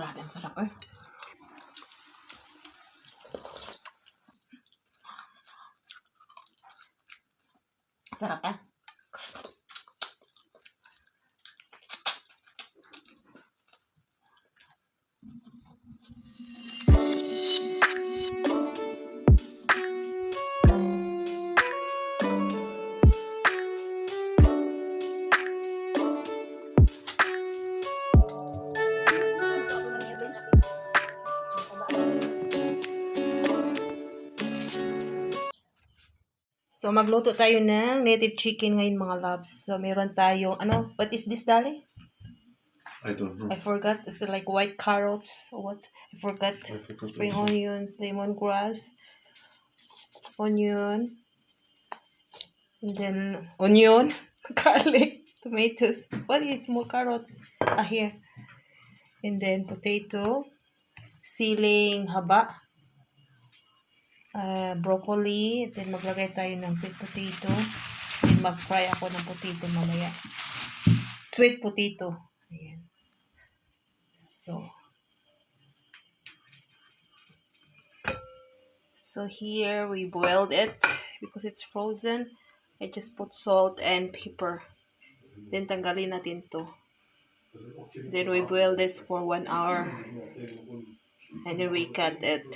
Grabe, ang sarap eh. Sarap eh. So, magluto tayo ng native chicken ngayon mga loves. So, meron tayong, what is this, Dali? I don't know. I forgot. Is it like white carrots or what? I forgot. Spring also. onions, lemongrass, onion, and then onion, garlic, tomatoes. What is more carrots? Here. And then potato, siling haba, broccoli, then maglagay tayo ng sweet potato, then mag-fry ako ng potato mamaya. Sweet potato. Ayan. So here we boiled it because it's frozen. I just put salt and pepper. Then tanggalin natin to. Then we boil this for 1 hour. And then we cut it.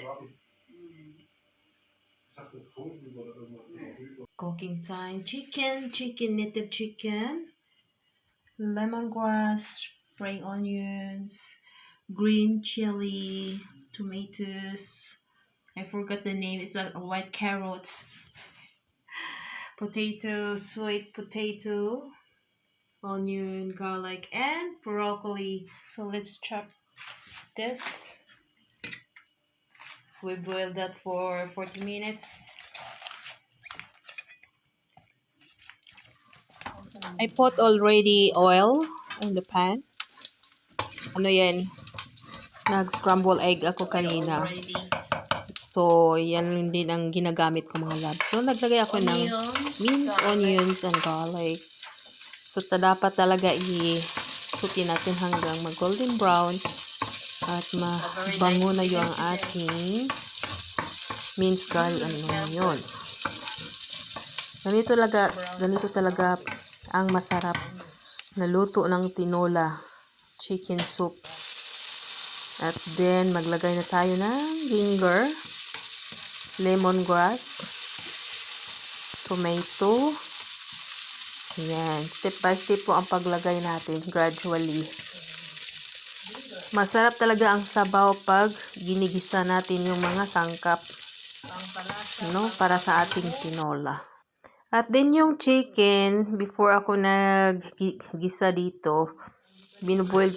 Cooking time. Chicken, native chicken, lemongrass, spring onions, green chili, tomatoes. I forgot the name. It's a white carrots, potato, sweet potato, onion, garlic, and broccoli. So let's chop this. We boil that for 40 minutes. I put already oil in the pan. Ano yan? Nag-scramble egg ako kanina. So, yan din ang ginagamit ko mga labs. So, naglagay ako ng minced onions and garlic. So, dapat talaga i-sutin natin hanggang mag-golden brown at mabango na yung ating minced garlic and onions. Ganito talaga ang masarap na luto ng tinola chicken soup. At then, maglagay na tayo ng ginger, lemongrass, tomato. Ayan. Step by step po ang paglagay natin, gradually. Masarap talaga ang sabaw pag ginigisa natin yung mga sangkap, para sa ating tinola. At then yung chicken, before ako naggisa dito, binuboil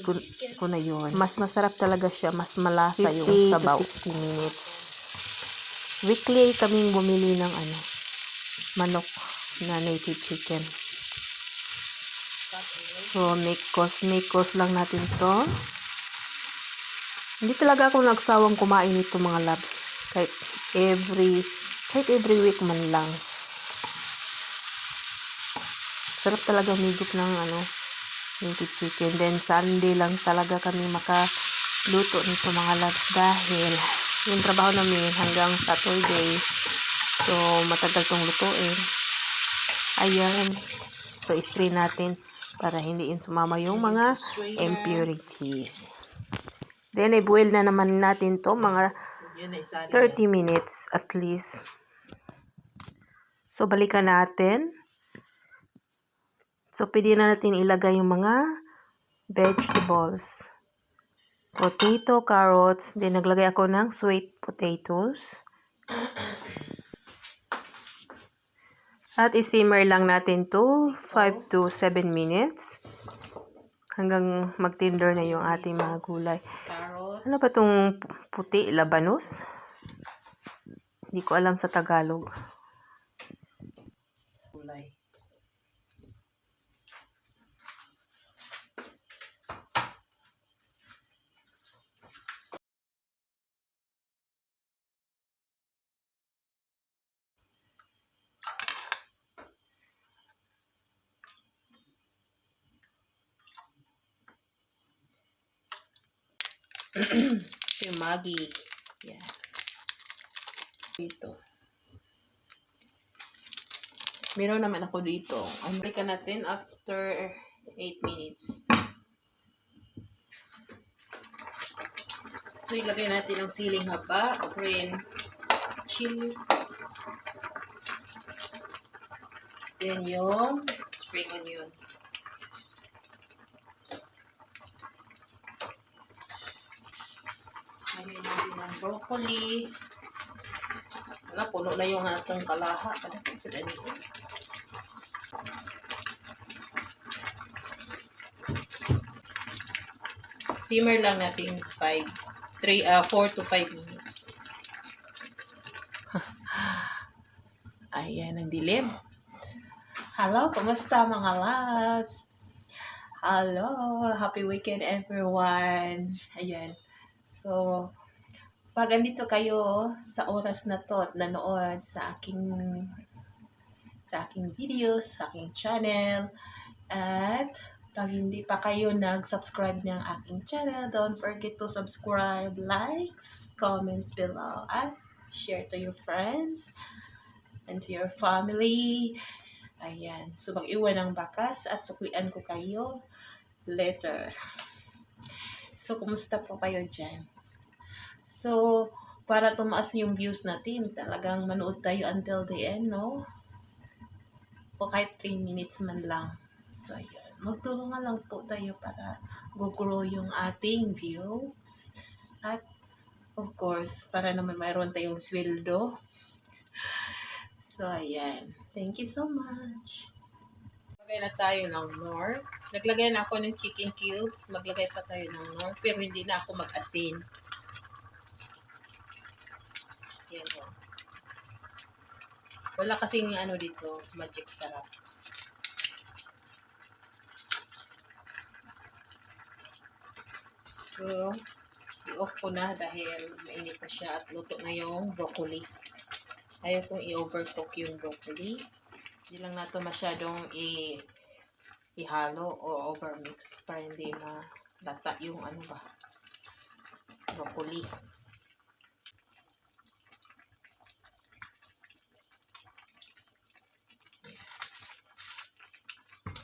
ko na yun. Mas masarap talaga siya, mas malasa yung sabaw. 50 to 60 minutes. Weekly kaming bumili ng manok na native chicken. So, mikos lang natin to. Hindi talaga ako nagsawang kumain nito mga labs. Kahit every week man lang. Sarap talaga migop ng native chicken. Then, Sunday lang talaga kami makaluto nito mga labs dahil yung trabaho namin hanggang Saturday. So, matagal tong lutuin. Ayan. So, strain natin para hindi sumama yung mga impurities. Then, i-boil na naman natin to mga 30 minutes at least. So, balikan natin. So, pwede na natin ilagay yung mga vegetables. Potato, carrots. Then, naglagay ako ng sweet potatoes. At i-simmer lang natin to 5 to 7 minutes. Hanggang mag-tender na yung ating mga gulay. Ano ba itong puti? Labanos? Hindi ko alam sa Tagalog. Gulay. Ito yung Maggi. Yan. Dito. Meron naman ako dito. Balikan natin after 8 minutes. So, ilagay natin ang siling haba, green chili. Then yung spring onions. Lagyan natin ng broccoli. Wala, puno na yung atong kalaha. Kadapit sila nito. Simmer lang natin 4 to 5 minutes. Ayan, ang dilim. Hello, kumusta mga loves? Hello, happy weekend everyone. Ayan. So, pag andito kayo sa oras na to at nanood sa aking videos, sa aking channel, at pag hindi pa kayo nag-subscribe ng aking channel, don't forget to subscribe, likes, comments below, at share to your friends and to your family. Ayan. So, mag-iwan ng bakas at suklian ko kayo later. So, kumusta po kayo dyan? So, para tumaas yung views natin, talagang manood tayo until the end, no? O kahit 3 minutes man lang. So, ayan. Magtulungan lang po tayo para go-grow yung ating views. At, of course, para naman mayroon tayong sweldo. So, ayan. Thank you so much. Maglagay na tayo ng nor. Naglagay na ako ng chicken cubes. Maglagay pa tayo ng nor. Pero hindi na ako mag-asin. Yan o. Wala kasing ano dito, magic sarap. So, i-off ko na dahil mainit na siya at luto na yung broccoli. Ayaw kong i-overcook yung broccoli. Hindi lang nato masyadong ihalo o overmix para hindi malata yung ano ba, broccoli.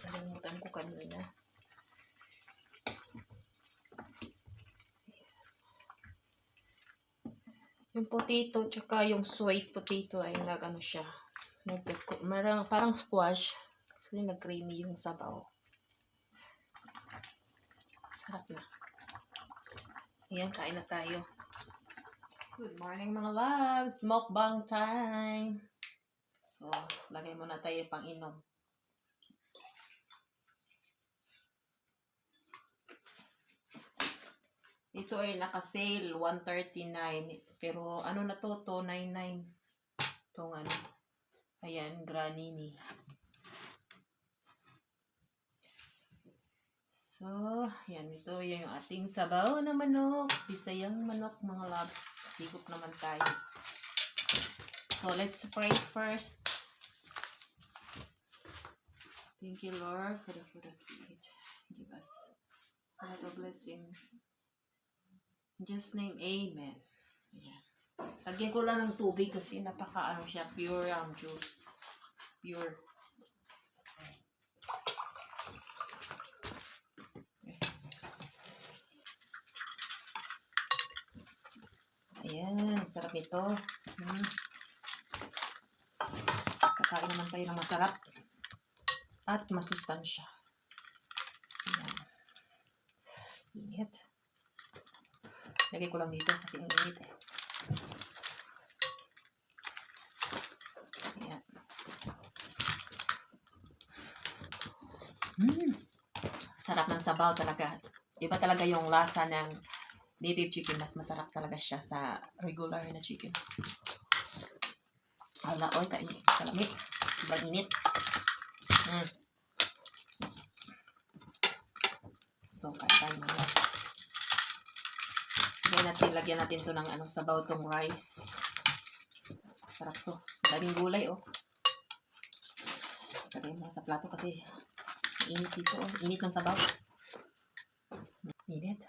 Kalimutan ko kanina. Yung potato tsaka yung sweet potato ay nag-ano siya. Parang squash. Kasi nag-creamy yung sabaw. Sarap na. Ayan, kain na tayo. Good morning mga loves. Mukbang time. So, lagay muna tayo pang inom. Ito ay naka-sale, 139. Pero ano na to, 299. Itong ano. Ayan, granini. So, yan. Ito yung ating sabaw na manok. Bisayang manok, mga loves. Higop naman tayo. So, let's pray first. Thank you, Lord, for the food of feed. Give us all the blessings. In Jesus' name, amen. Ayan. Lagyan ko lang ng tubig kasi napaka siya, pure juice. Pure. Ayan, sarap ito. Kakain naman tayo ng masarap at masustansya. Ayan. Init. Lagay ko lang dito kasi ang init eh. Ayan. Sarap ng sabaw talaga. Iba talaga yung lasa ng native chicken. Mas masarap talaga siya sa regular na chicken. Hala, oy, kalamit. Sobrang init. So, kain tayo mga loves. Lagyan natin to ng sabaw tong rice. Sarap to. Daming gulay, oh. Lagay mo sa plato kasi init dito, oh. Init ng sabaw. Init.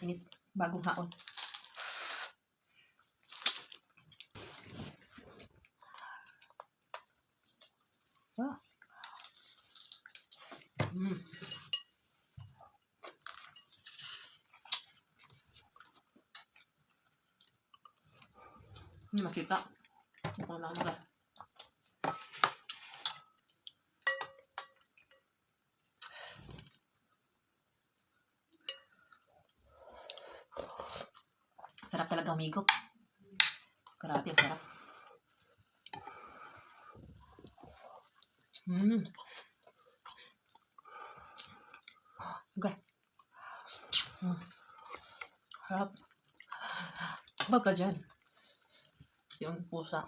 init. Bagong haon. Ah. Makita. Mukhang lang mga. Sarap talaga humigop. Grabe, ang sarap. Okay. Sarap. Huwag ka dyan. Yung pusa.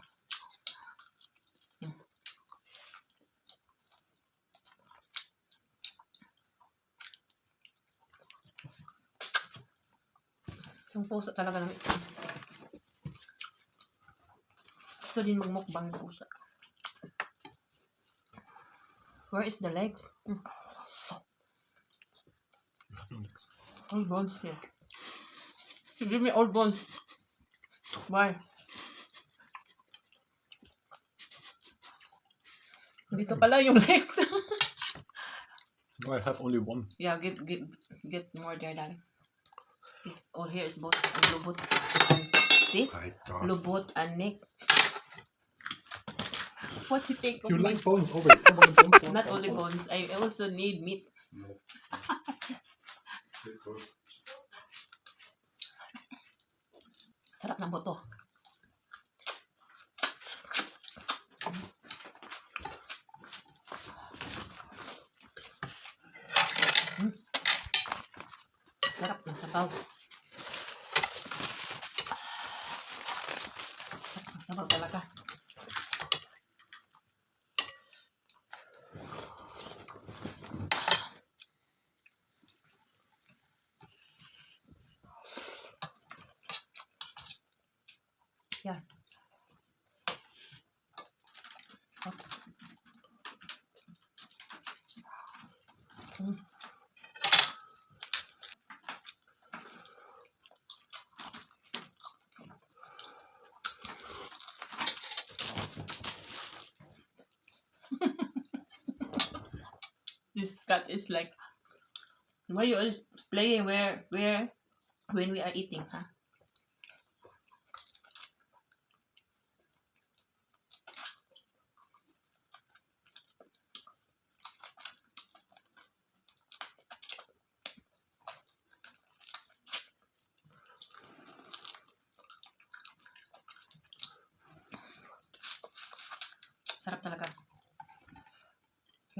Yung pusa talaga namin. Gusto din magmukbang ng pusa. Where is the legs? All bones here. So give me all bones. Why? Dito pala yung legs. No, I have only one. Yeah, get more there, darling. All here is bones and lubot. See? My God. Lubot and neck. What you think of You me? like bones always. Come on, bones. Not only bones, I also need meat. No. Sarap ng buto. Sarap ng sabaw. Sarap ng sabaw talaga. Yan. Oops. This cat is like, why you always playing where when we are eating, huh? Sarap talaga.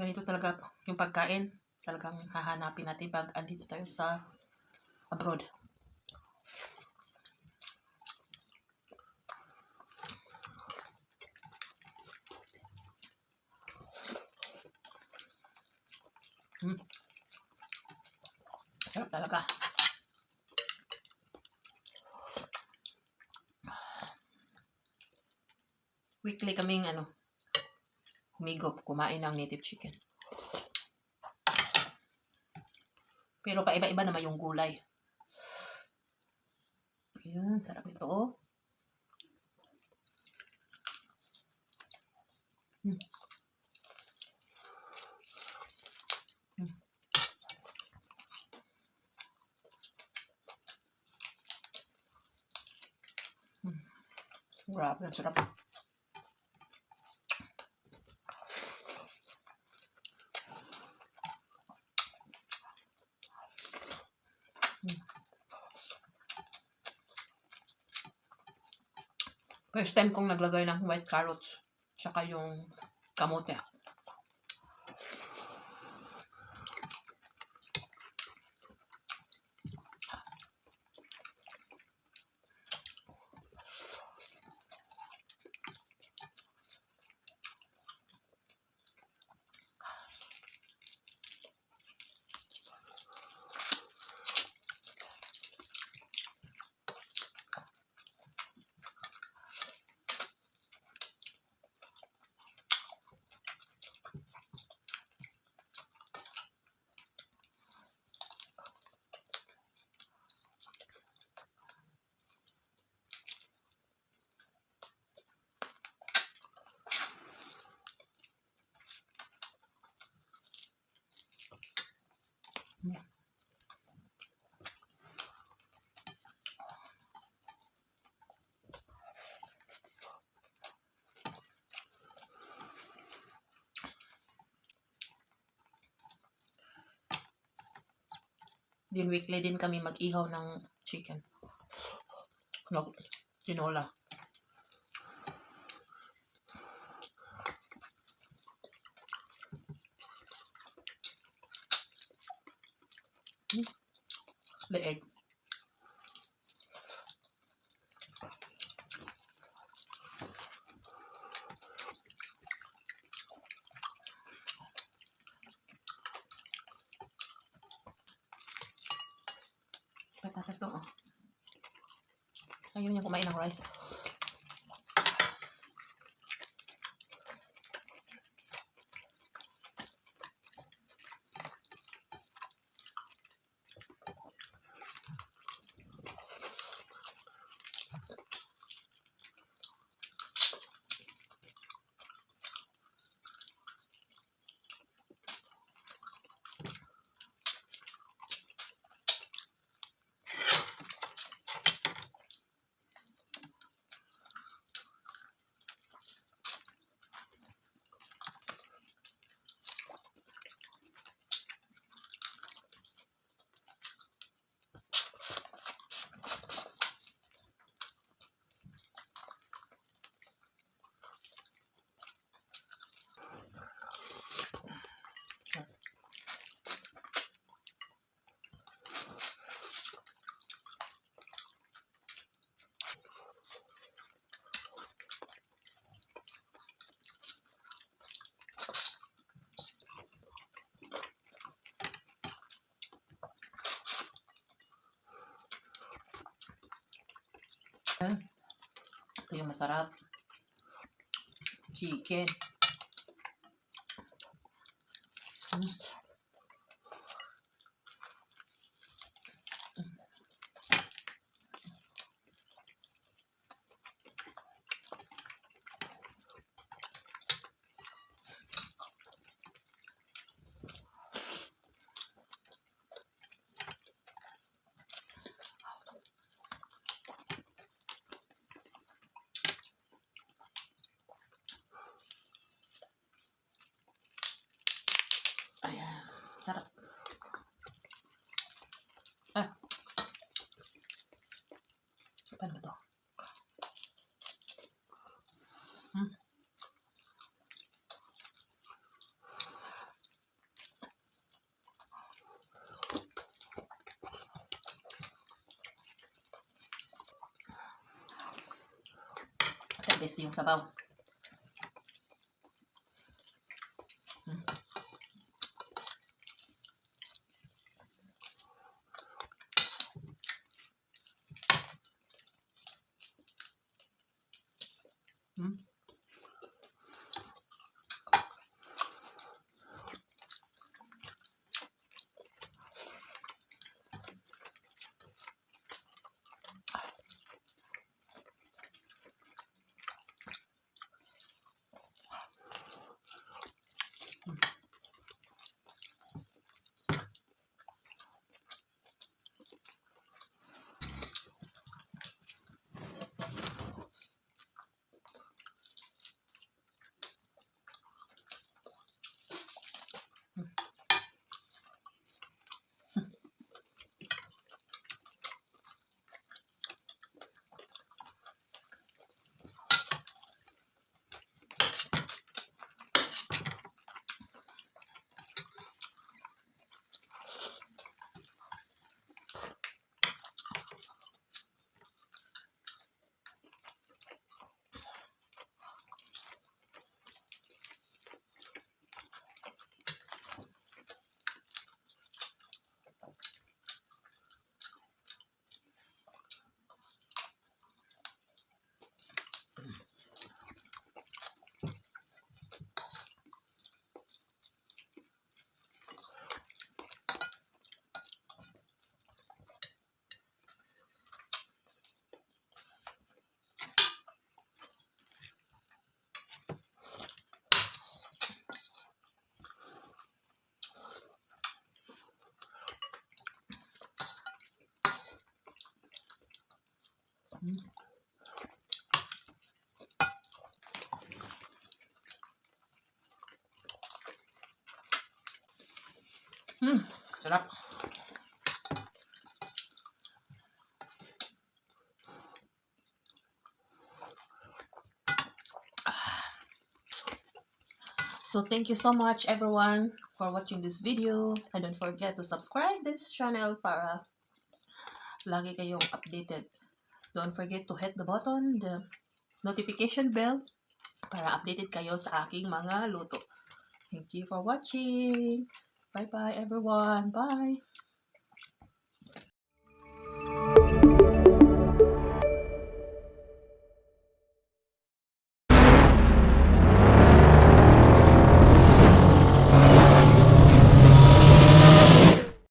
Ganito talaga yung pagkain. Talagang hahanapin natin pag andito tayo sa abroad. Sarap talaga. Weekly kaming humigop, kumain ng native chicken. Pero paiba-iba naman yung gulay. Ayan, sarap ito, oh. Grabe, ang sarap. First time kong naglagay ng white carrots. Tsaka yung kamote. Din weekly din kami mag-ihaw ng chicken. Tinola. Leeg. Patatas dong, oh. Ayaw niya kumain ng rice. Ito yung masarap. Chicken. Ayan. Sarap. Paano ba to? The best yung sabaw. Sarap. So thank you so much everyone for watching this video, and don't forget to subscribe this channel para lagi kayong updated. Don't forget to hit the button, the notification bell para updated kayo sa aking mga luto. Thank you for watching. Bye bye everyone. Bye.